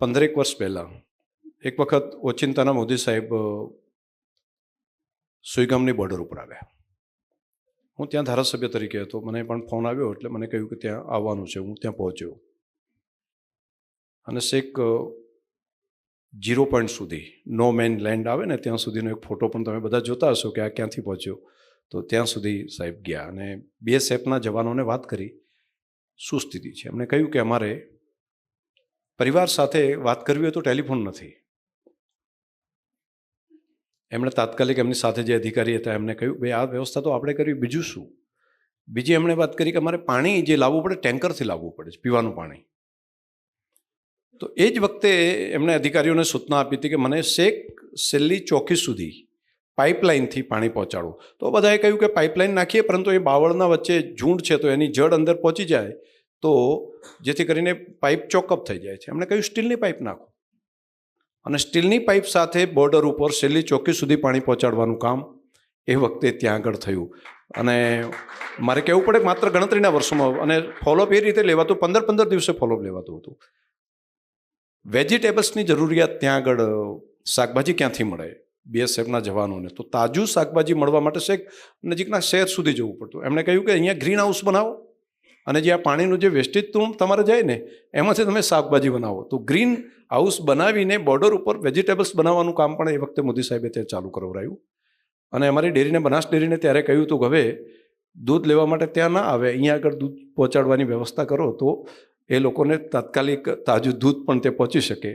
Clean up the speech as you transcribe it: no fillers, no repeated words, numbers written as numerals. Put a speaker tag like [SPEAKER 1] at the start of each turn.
[SPEAKER 1] 15 વર્ષ પહેલાં એક વખત ઓચિંતાના મોદી સાહેબ સુઈગામની બોર્ડર ઉપર આવ્યા. હું ત્યાં ધારાસભ્ય તરીકે હતો. મને પણ ફોન આવ્યો એટલે મને કહ્યું કે ત્યાં આવવાનું છે. હું ત્યાં પહોંચ્યો અને છેક 0 પોઈન્ટ સુધી નો મેન લેન્ડ આવે ને ત્યાં સુધીનો એક ફોટો પણ તમે બધા જોતા હશો કે આ ક્યાંથી પહોંચ્યો. તો ત્યાં સુધી સાહેબ ગયા અને BSFના જવાનોને વાત કરી શું સ્થિતિ છે. એમણે કહ્યું કે અમારે પરિવાર સાથે વાત કરવી હોય તો ટેલિફોન નથી. એમણે તાત્કાલિક એમની સાથે જે અધિકારી હતા એમને કહ્યું ભાઈ આ વ્યવસ્થા તો આપણે કરવી, બીજું શું. બીજી એમણે વાત કરી કે અમારે પાણી જે લાવવું પડે ટેન્કરથી લાવવું પડે છે, પીવાનું પાણી. તો એ જ વખતે એમણે અધિકારીઓને સૂચના આપી હતી કે મને છેલ્લી ચોકી સુધી પાઇપલાઇનથી પાણી પહોંચાડવું. તો બધાએ કહ્યું કે પાઇપલાઇન નાખીએ, પરંતુ એ બાવળના વચ્ચે ઝૂંડ છે તો એની જડ અંદર પહોંચી જાય તો જેથી કરીને પાઇપ ચોકઅપ થઈ જાય છે. એમણે કહ્યું સ્ટીલની પાઇપ નાખો અને સ્ટીલની પાઇપ સાથે બોર્ડર ઉપર છેલ્લી ચોકી સુધી પાણી પહોંચાડવાનું કામ એ વખતે ત્યાં આગળ થયું. અને મારે કહેવું પડે માત્ર ગણતરીના વર્ષોમાં, અને ફોલોઅપ એ રીતે લેવાતું, 15 દિવસે ફોલોઅપ લેવાતું હતું. વેજીટેબલ્સની જરૂરિયાત ત્યાં આગળ, શાકભાજી ક્યાંથી મળે BSFના જવાનોને, તો તાજું શાકભાજી મળવા માટે છેક નજીકના શહેર સુધી જવું પડતું. એમણે કહ્યું કે અહીંયા ગ્રીન હાઉસ બનાવો અને જે આ પાણીનું જે વેસ્ટેજ તમારે જાય ને એમાંથી તમે શાકભાજી બનાવો. તો ગ્રીન હાઉસ બનાવીને બોર્ડર ઉપર વેજીટેબલ્સ બનાવવાનું કામ પણ એ વખતે મોદી સાહેબે ત્યાં ચાલુ કરાવરાયું. અને અમારી ડેરીને, બનાસ ડેરીને ત્યારે કહ્યું હતું કે હવે દૂધ લેવા માટે ત્યાં ના આવે, અહીંયા આગળ દૂધ પહોંચાડવાની વ્યવસ્થા કરો તો એ લોકોને તાત્કાલિક તાજું દૂધ પણ તે પહોંચી શકે.